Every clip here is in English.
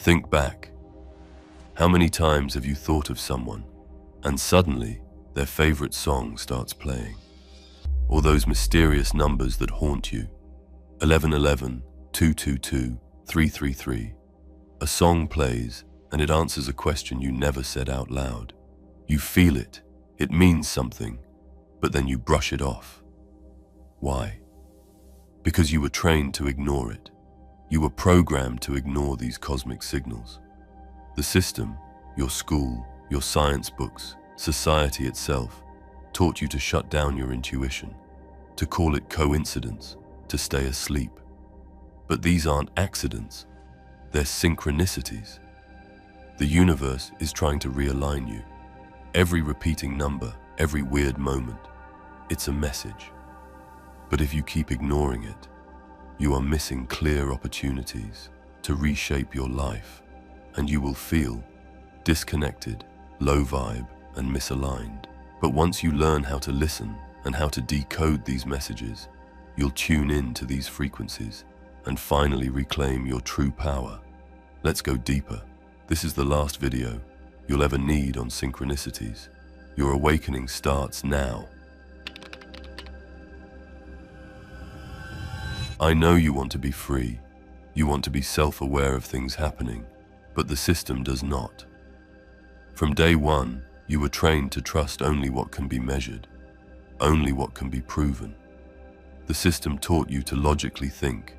Think back. How many times have you thought of someone and suddenly their favorite song starts playing? Or those mysterious numbers that haunt you. 1111, 222, 333. A song plays and it answers a question you never said out loud. You feel it, it means something, but then you brush it off. Why? Because you were trained to ignore it. You were programmed to ignore these cosmic signals. The system, your school, your science books, society itself, taught you to shut down your intuition, to call it coincidence, to stay asleep. But these aren't accidents, they're synchronicities. The universe is trying to realign you. Every repeating number, every weird moment, it's a message. But if you keep ignoring it, you are missing clear opportunities to reshape your life, and you will feel disconnected, low vibe, and misaligned. But once you learn how to listen and how to decode these messages, you'll tune in to these frequencies and finally reclaim your true power. Let's go deeper. This is the last video you'll ever need on synchronicities. Your awakening starts now. I know you want to be free. You want to be self-aware of things happening, but the system does not. From day one, you were trained to trust only what can be measured, only what can be proven. The system taught you to logically think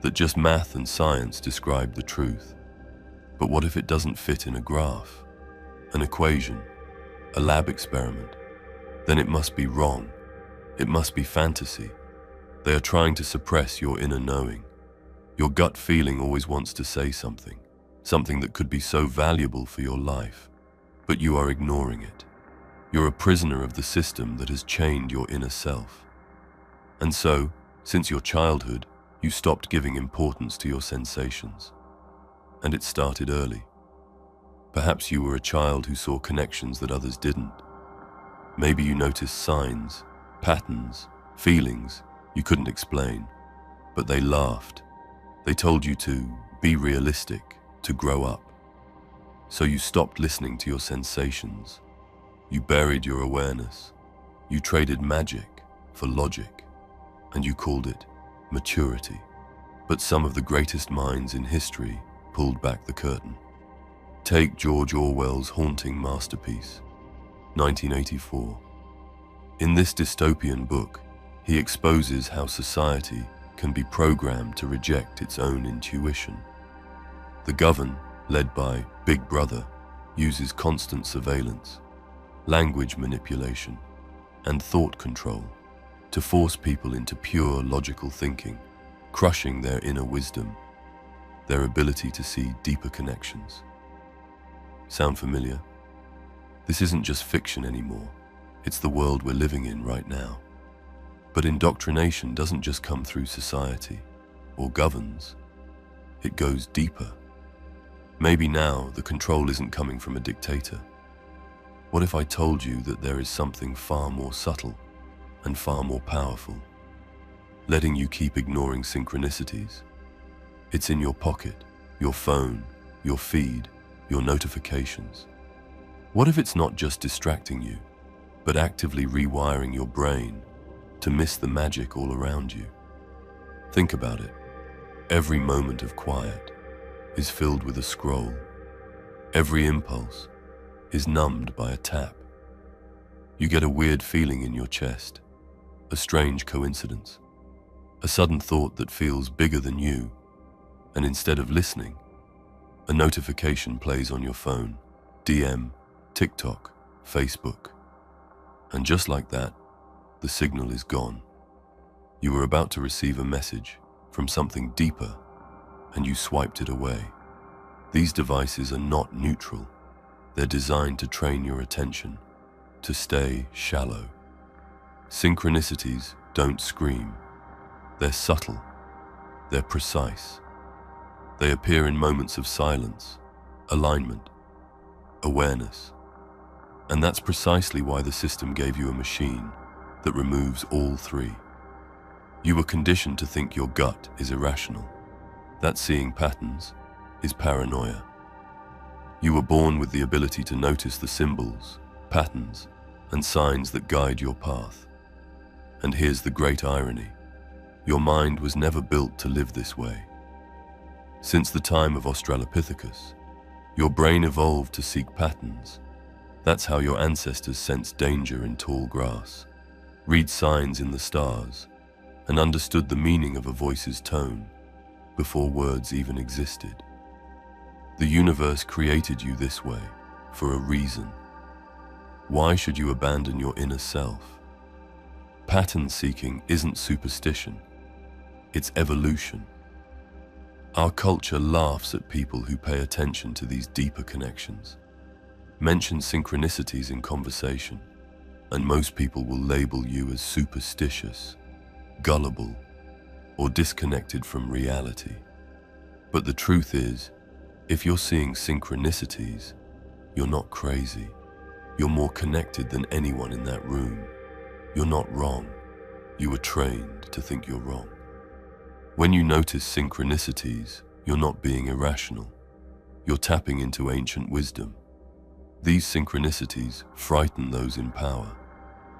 that just math and science describe the truth. But what if it doesn't fit in a graph, an equation, a lab experiment? Then it must be wrong. It must be fantasy. They are trying to suppress your inner knowing. Your gut feeling always wants to say something, something that could be so valuable for your life, but you are ignoring it. You're a prisoner of the system that has chained your inner self. And so, since your childhood, you stopped giving importance to your sensations. And it started early. Perhaps you were a child who saw connections that others didn't. Maybe you noticed signs, patterns, feelings you couldn't explain, but they laughed. They told you to be realistic, to grow up. So you stopped listening to your sensations. You buried your awareness. You traded magic for logic, and you called it maturity. But some of the greatest minds in history pulled back the curtain. Take George Orwell's haunting masterpiece, 1984. In this dystopian book, he exposes how society can be programmed to reject its own intuition. The governed, led by Big Brother, uses constant surveillance, language manipulation, and thought control to force people into pure logical thinking, crushing their inner wisdom, their ability to see deeper connections. Sound familiar? This isn't just fiction anymore. It's the world we're living in right now. But indoctrination doesn't just come through society or governs. It goes deeper. Maybe now the control isn't coming from a dictator. What if I told you that there is something far more subtle and far more powerful, letting you keep ignoring synchronicities? It's in your pocket, your phone, your feed, your notifications. What if it's not just distracting you, but actively rewiring your brain to miss the magic all around you? Think about it. Every moment of quiet is filled with a scroll. Every impulse is numbed by a tap. You get a weird feeling in your chest, a strange coincidence, a sudden thought that feels bigger than you, and instead of listening, a notification plays on your phone, DM, TikTok, Facebook. And just like that, the signal is gone. You were about to receive a message from something deeper, and you swiped it away. These devices are not neutral. They're designed to train your attention, to stay shallow. Synchronicities don't scream. They're subtle. They're precise. They appear in moments of silence, alignment, awareness. And that's precisely why the system gave you a machine that removes all three. You were conditioned to think your gut is irrational, that seeing patterns, is paranoia. You were born with the ability to notice the symbols, patterns, and signs that guide your path. And here's the great irony. Your mind was never built to live this way. Since the time of Australopithecus, your brain evolved to seek patterns. That's how your ancestors sensed danger in tall grass, read signs in the stars, and understood the meaning of a voice's tone before words even existed. The universe created you this way for a reason. Why should you abandon your inner self? Pattern seeking isn't superstition, it's evolution. Our culture laughs at people who pay attention to these deeper connections. Mention synchronicities in conversation, and most people will label you as superstitious, gullible, or disconnected from reality. But the truth is, if you're seeing synchronicities, you're not crazy. You're more connected than anyone in that room. You're not wrong. You were trained to think you're wrong. When you notice synchronicities, you're not being irrational. You're tapping into ancient wisdom. These synchronicities frighten those in power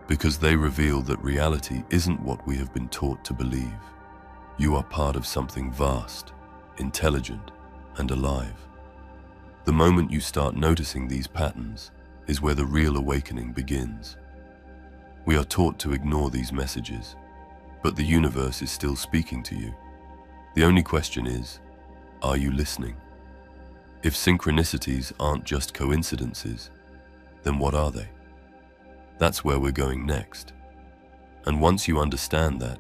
because they reveal that reality isn't what we have been taught to believe. You are part of something vast, intelligent, and alive. The moment you start noticing these patterns is where the real awakening begins. We are taught to ignore these messages, but the universe is still speaking to you. The only question is, are you listening? If synchronicities aren't just coincidences, then what are they? That's where we're going next. And once you understand that,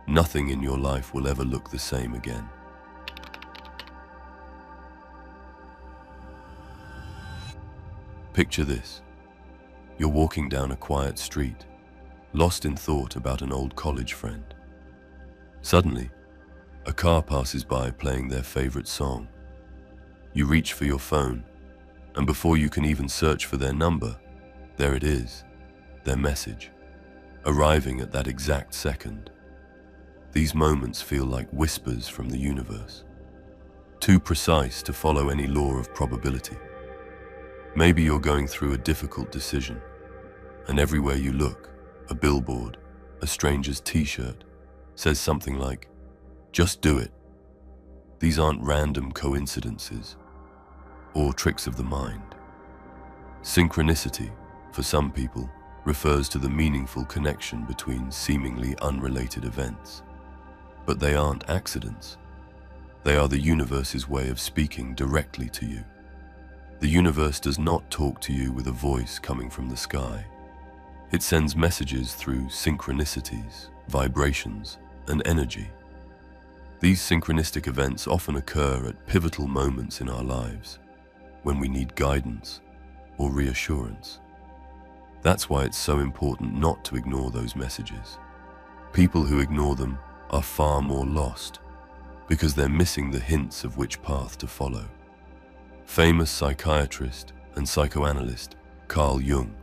nothing in your life will ever look the same again. Picture this. You're walking down a quiet street, lost in thought about an old college friend. Suddenly, a car passes by playing their favorite song. You reach for your phone, and before you can even search for their number, there it is, their message, arriving at that exact second. These moments feel like whispers from the universe, too precise to follow any law of probability. Maybe you're going through a difficult decision, and everywhere you look, a billboard, a stranger's t-shirt, says something like, "Just do it." These aren't random coincidences or tricks of the mind. Synchronicity, for some people, refers to the meaningful connection between seemingly unrelated events. But they aren't accidents. They are the universe's way of speaking directly to you. The universe does not talk to you with a voice coming from the sky. It sends messages through synchronicities, vibrations, and energy. These synchronistic events often occur at pivotal moments in our lives, when we need guidance or reassurance. That's why it's so important not to ignore those messages. People who ignore them are far more lost, because they're missing the hints of which path to follow. Famous psychiatrist and psychoanalyst Carl Jung.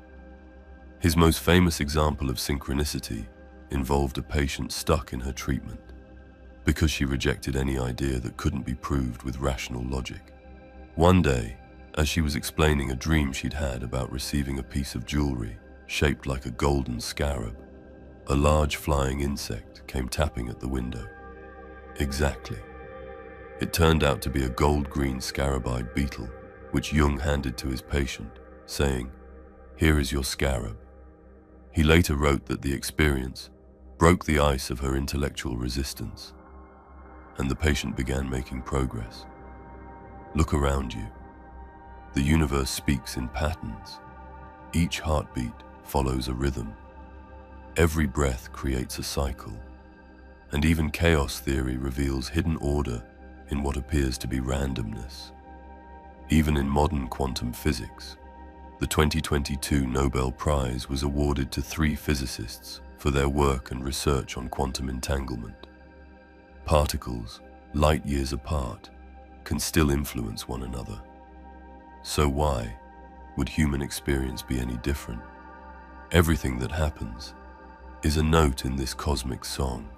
His most famous example of synchronicity involved a patient stuck in her treatment because she rejected any idea that couldn't be proved with rational logic. One day, as she was explaining a dream she'd had about receiving a piece of jewelry shaped like a golden scarab, a large flying insect came tapping at the window. Exactly. It turned out to be a gold-green scarab-eyed beetle, which Jung handed to his patient, saying, "Here is your scarab." He later wrote that the experience broke the ice of her intellectual resistance, and the patient began making progress. Look around you. The universe speaks in patterns. Each heartbeat follows a rhythm. Every breath creates a cycle. And even chaos theory reveals hidden order in what appears to be randomness. Even in modern quantum physics, the 2022 Nobel Prize was awarded to 3 physicists for their work and research on quantum entanglement. Particles, light years apart, can still influence one another. So why would human experience be any different? Everything that happens is a note in this cosmic song,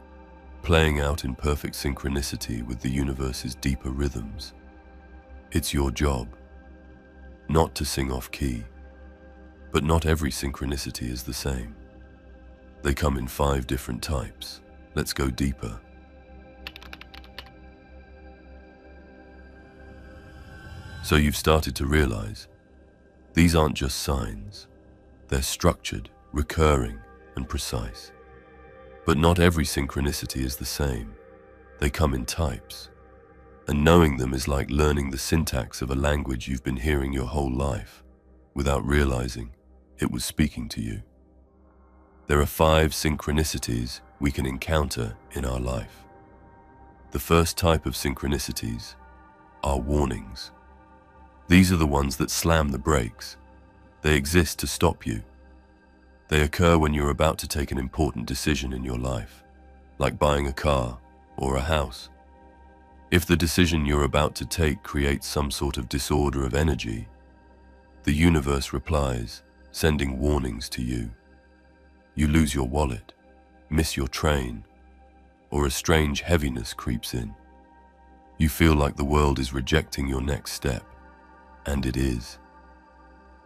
playing out in perfect synchronicity with the universe's deeper rhythms. It's your job not to sing off key. But not every synchronicity is the same. They come in 5 different types. Let's go deeper. So you've started to realize these aren't just signs. They're structured, recurring, and precise. But not every synchronicity is the same. They come in types. And knowing them is like learning the syntax of a language you've been hearing your whole life without realizing it was speaking to you. There are 5 synchronicities we can encounter in our life. The first type of synchronicities are warnings. These are the ones that slam the brakes. They exist to stop you. They occur when you're about to take an important decision in your life, like buying a car or a house. If the decision you're about to take creates some sort of disorder of energy, the universe replies, sending warnings to you. You lose your wallet, miss your train, or a strange heaviness creeps in. You feel like the world is rejecting your next step, and it is.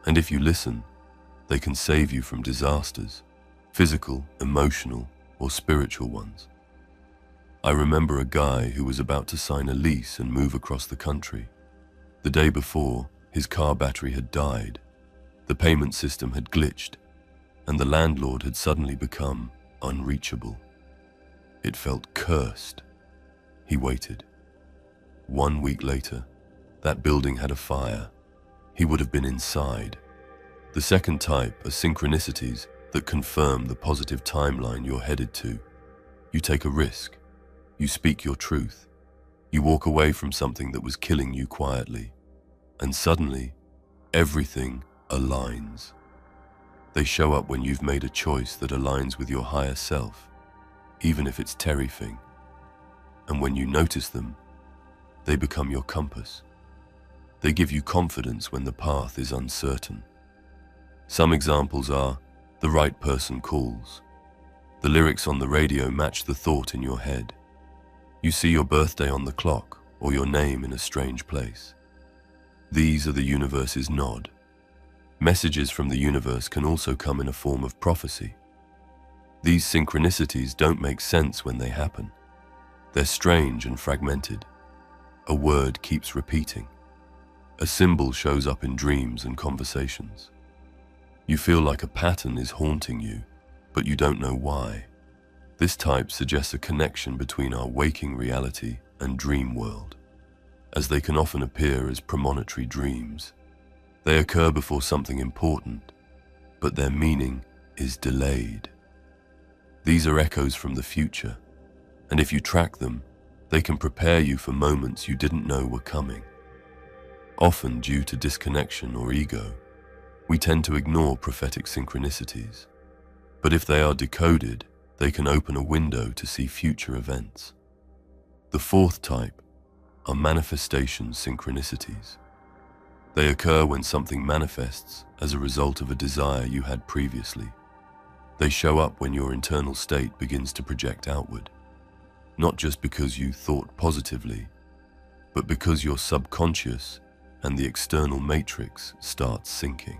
And if you listen, they can save you from disasters, physical, emotional, or spiritual ones. I remember a guy who was about to sign a lease and move across the country. The day before, his car battery had died, the payment system had glitched, and the landlord had suddenly become unreachable. It felt cursed. He waited. 1 week later, that building had a fire. He would have been inside. The second type are synchronicities that confirm the positive timeline you're headed to. You take a risk. You speak your truth. You walk away from something that was killing you quietly. And suddenly, everything aligns. They show up when you've made a choice that aligns with your higher self, even if it's terrifying. And when you notice them, they become your compass. They give you confidence when the path is uncertain. Some examples are, the right person calls. The lyrics on the radio match the thought in your head. You see your birthday on the clock or your name in a strange place. These are the universe's nod. Messages from the universe can also come in a form of prophecy. These synchronicities don't make sense when they happen. They're strange and fragmented. A word keeps repeating. A symbol shows up in dreams and conversations. You feel like a pattern is haunting you, but you don't know why. This type suggests a connection between our waking reality and dream world, as they can often appear as premonitory dreams. They occur before something important, but their meaning is delayed. These are echoes from the future, and if you track them, they can prepare you for moments you didn't know were coming. Often due to disconnection or ego, we tend to ignore prophetic synchronicities. But if they are decoded, they can open a window to see future events. The fourth type are manifestation synchronicities. They occur when something manifests as a result of a desire you had previously. They show up when your internal state begins to project outward, not just because you thought positively, but because your subconscious and the external matrix starts syncing.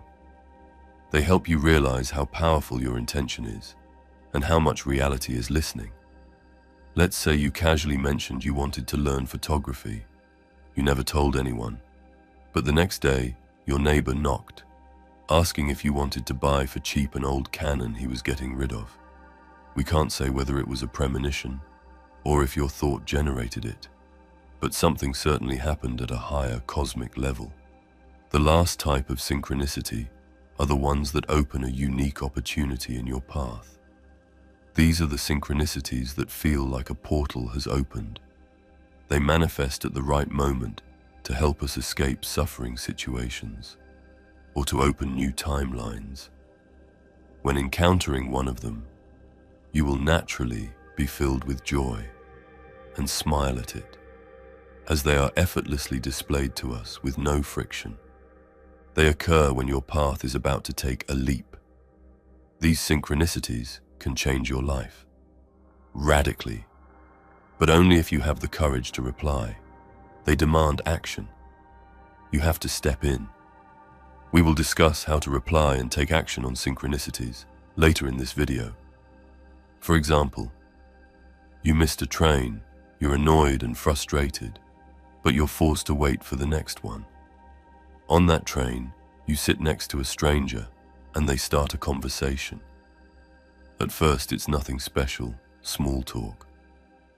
They help you realize how powerful your intention is and how much reality is listening. Let's say you casually mentioned you wanted to learn photography. You never told anyone, but the next day, your neighbor knocked, asking if you wanted to buy for cheap an old Canon he was getting rid of. We can't say whether it was a premonition or if your thought generated it, but something certainly happened at a higher cosmic level. The last type of synchronicity are the ones that open a unique opportunity in your path. These are the synchronicities that feel like a portal has opened. They manifest at the right moment to help us escape suffering situations or to open new timelines. When encountering one of them, you will naturally be filled with joy and smile at it, as they are effortlessly displayed to us with no friction. They occur when your path is about to take a leap. These synchronicities can change your life radically, but only if you have the courage to reply. They demand action. You have to step in. We will discuss how to reply and take action on synchronicities later in this video. For example, you missed a train, you're annoyed and frustrated, but you're forced to wait for the next one. On that train, you sit next to a stranger and they start a conversation. At first, it's nothing special, small talk.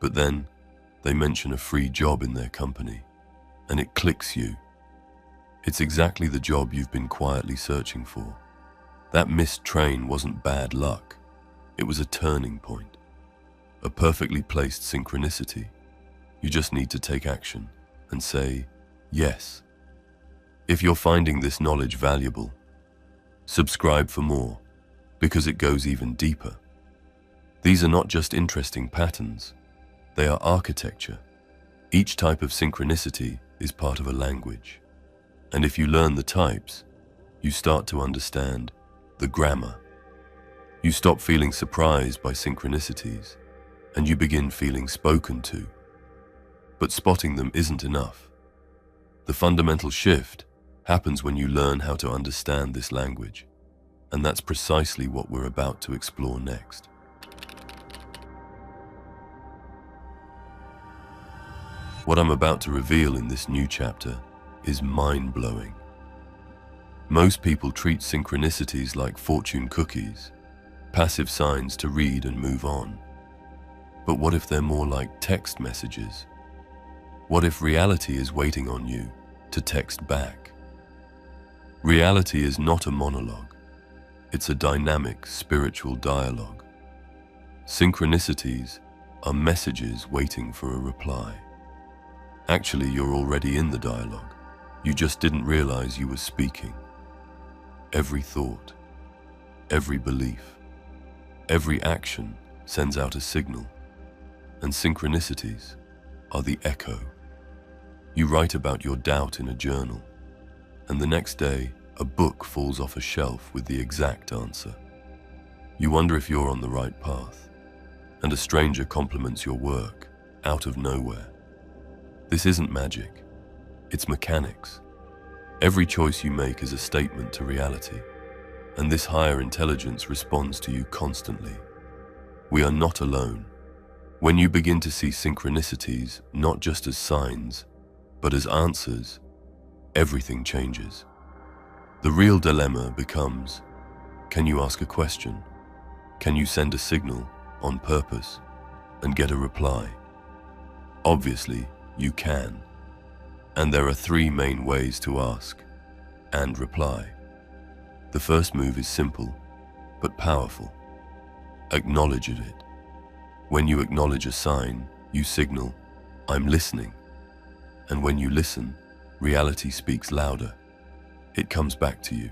But then, they mention a free job in their company, and it clicks you. It's exactly the job you've been quietly searching for. That missed train wasn't bad luck. It was a turning point. A perfectly placed synchronicity. You just need to take action and say, yes. If you're finding this knowledge valuable, subscribe for more, because it goes even deeper. These are not just interesting patterns, they are architecture. Each type of synchronicity is part of a language. And if you learn the types, you start to understand the grammar. You stop feeling surprised by synchronicities, and you begin feeling spoken to. But spotting them isn't enough. The fundamental shift happens when you learn how to understand this language, and that's precisely what we're about to explore next. What I'm about to reveal in this new chapter is mind-blowing. Most people treat synchronicities like fortune cookies, passive signs to read and move on. But what if they're more like text messages? What if reality is waiting on you to text back? Reality is not a monologue. It's a dynamic, spiritual dialogue. Synchronicities are messages waiting for a reply. Actually, you're already in the dialogue. You just didn't realize you were speaking. Every thought, every belief, every action sends out a signal, and synchronicities are the echo. You write about your doubt in a journal, and the next day, a book falls off a shelf with the exact answer. You wonder if you're on the right path, and a stranger compliments your work out of nowhere. This isn't magic, it's mechanics. Every choice you make is a statement to reality, and this higher intelligence responds to you constantly. We are not alone. When you begin to see synchronicities not just as signs, but as answers, everything changes. The real dilemma becomes, can you ask a question? Can you send a signal on purpose and get a reply? Obviously, you can. And there are three main ways to ask and reply. The first move is simple, but powerful. Acknowledge it. When you acknowledge a sign, you signal, I'm listening. And when you listen, reality speaks louder. It comes back to you,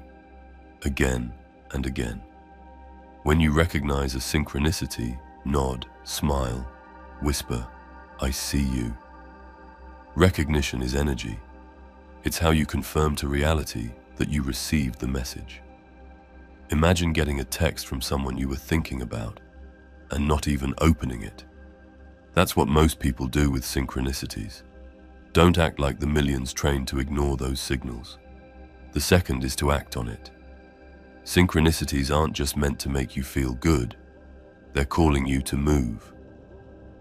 again and again. When you recognize a synchronicity, nod, smile, whisper, I see you. Recognition is energy. It's how you confirm to reality that you received the message. Imagine getting a text from someone you were thinking about and not even opening it. That's what most people do with synchronicities. Don't act like the millions trained to ignore those signals. The second is to act on it. Synchronicities aren't just meant to make you feel good. They're calling you to move.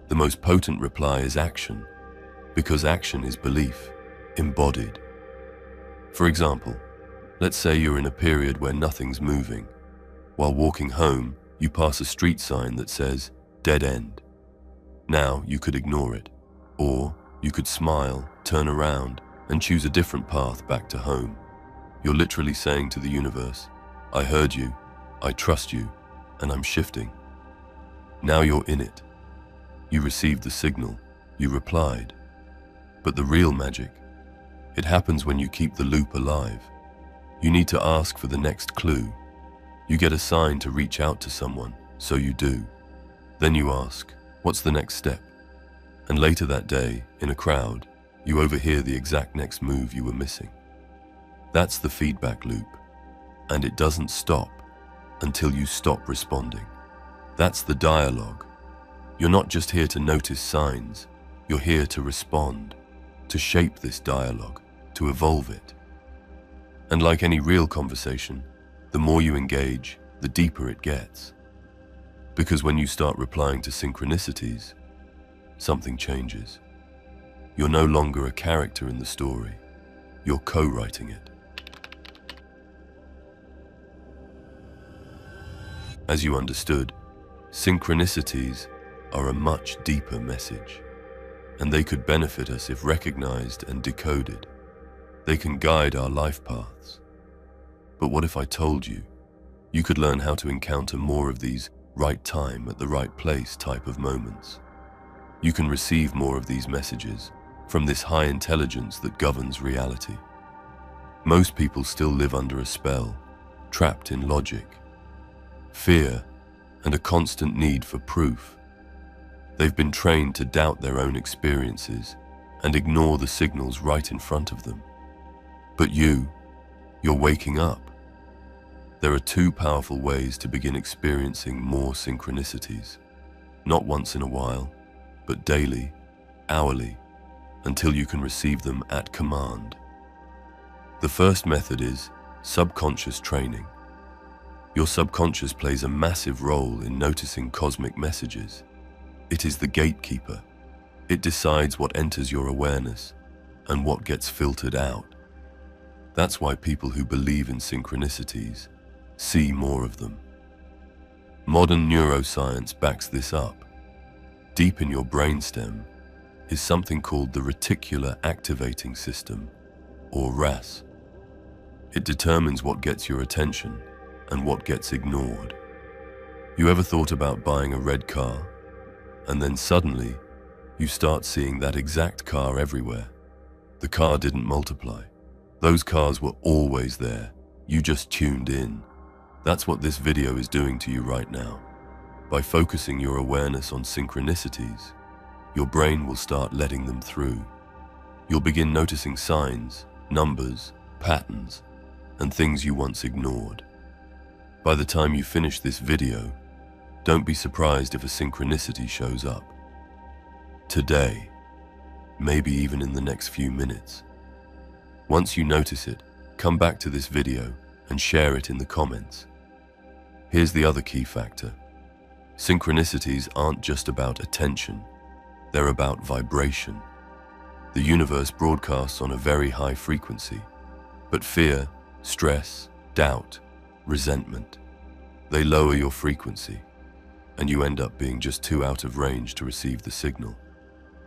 The most potent reply is action, because action is belief, embodied. For example, let's say you're in a period where nothing's moving. While walking home, you pass a street sign that says, dead end. Now, you could ignore it, or you could smile, turn around, and choose a different path back to home. You're literally saying to the universe, I heard you, I trust you, and I'm shifting. Now you're in it. You received the signal, you replied. But the real magic, it happens when you keep the loop alive. You need to ask for the next clue. You get a sign to reach out to someone, so you do. Then you ask, what's the next step? And later that day, in a crowd, you overhear the exact next move you were missing. That's the feedback loop, and it doesn't stop until you stop responding. That's the dialogue. You're not just here to notice signs, you're here to respond, to shape this dialogue. to evolve it. And like any real conversation, the more you engage, the deeper it gets. Because when you start replying to synchronicities, something changes. You're no longer a character in the story, you're co-writing it. As you understood, synchronicities are a much deeper message, and they could benefit us if recognized and decoded. They can guide our life paths. But what if I told you, you could learn how to encounter more of these right time at the right place type of moments? You can receive more of these messages from this high intelligence that governs reality. Most people still live under a spell, trapped in logic, fear, and a constant need for proof. They've been trained to doubt their own experiences and ignore the signals right in front of them. But you're waking up. There are two powerful ways to begin experiencing more synchronicities. Not once in a while, but daily, hourly, until you can receive them at command. The first method is subconscious training. Your subconscious plays a massive role in noticing cosmic messages. It is the gatekeeper. It decides what enters your awareness and what gets filtered out. That's why people who believe in synchronicities see more of them. Modern neuroscience backs this up. Deep in your brainstem is something called the reticular activating system, or RAS. It determines what gets your attention and what gets ignored. You ever thought about buying a red car, and then suddenly you start seeing that exact car everywhere? The car didn't multiply. Those cars were always there. You just tuned in. That's what this video is doing to you right now. By focusing your awareness on synchronicities, your brain will start letting them through. You'll begin noticing signs, numbers, patterns, and things you once ignored. By the time you finish this video, don't be surprised if a synchronicity shows up. Today, maybe even in the next few minutes. Once you notice it, come back to this video and share it in the comments. Here's the other key factor. Synchronicities aren't just about attention, they're about vibration. The universe broadcasts on a very high frequency, but fear, stress, doubt, resentment, they lower your frequency, and you end up being just too out of range to receive the signal.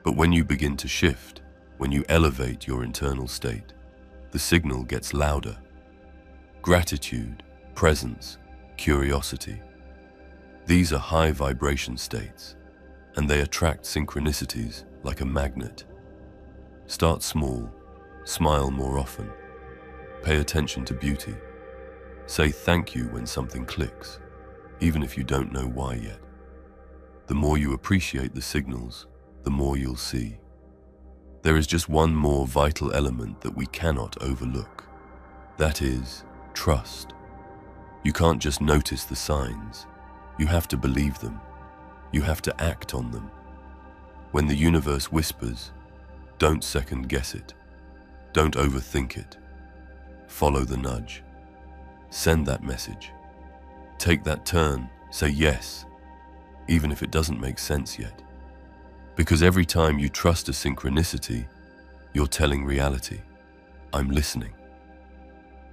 But when you begin to shift, when you elevate your internal state, the signal gets louder. Gratitude, presence, curiosity. These are high vibration states, and they attract synchronicities like a magnet. Start small, smile more often, pay attention to beauty. Say thank you when something clicks, even if you don't know why yet. The more you appreciate the signals, the more you'll see. There is just one more vital element that we cannot overlook. That is trust. You can't just notice the signs. You have to believe them. You have to act on them. When the universe whispers, don't second guess it. Don't overthink it. Follow the nudge. Send that message. Take that turn. Say yes, even if it doesn't make sense yet. Because every time you trust a synchronicity, you're telling reality, I'm listening.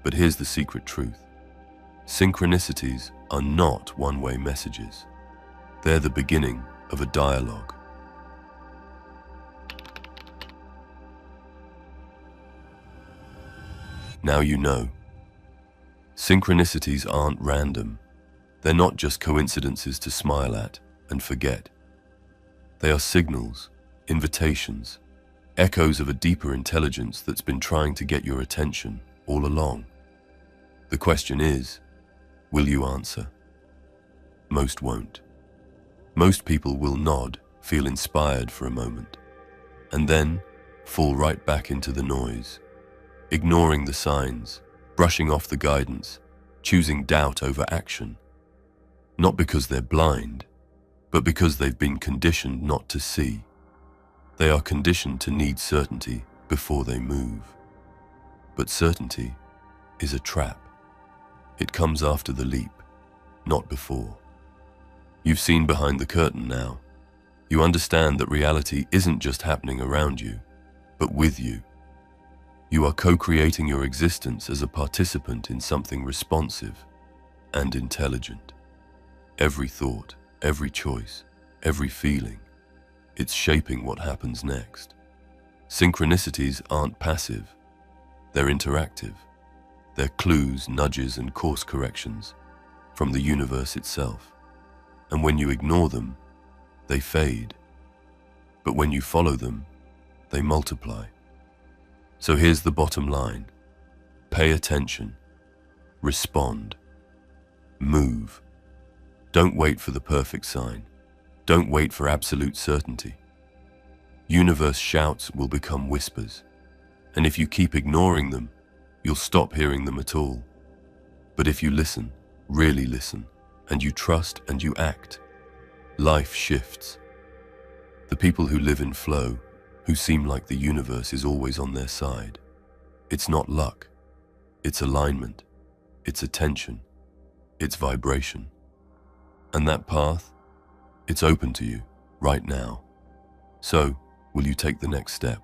But here's the secret truth. Synchronicities are not one-way messages. They're the beginning of a dialogue. Now you know. Synchronicities aren't random. They're not just coincidences to smile at and forget. They are signals, invitations, echoes of a deeper intelligence that's been trying to get your attention all along. The question is, will you answer? Most won't. Most people will nod, feel inspired for a moment, and then fall right back into the noise, ignoring the signs, brushing off the guidance, choosing doubt over action. Not because they're blind, but because they've been conditioned not to see. They are conditioned to need certainty before they move. But certainty is a trap. It comes after the leap, not before. You've seen behind the curtain now. You understand that reality isn't just happening around you, but with you. You are co-creating your existence as a participant in something responsive and intelligent. Every thought, every choice, every feeling, it's shaping what happens next. Synchronicities aren't passive, they're interactive. They're clues, nudges, and course corrections from the universe itself. And when you ignore them, they fade. But when you follow them, they multiply. So here's the bottom line. Pay attention. Respond. Move. Don't wait for the perfect sign. Don't wait for absolute certainty. Universe shouts will become whispers. And if you keep ignoring them, you'll stop hearing them at all. But if you listen, really listen, and you trust and you act, life shifts. The people who live in flow, who seem like the universe is always on their side, it's not luck, it's alignment, it's attention, it's vibration. And that path, it's open to you right now. So, will you take the next step?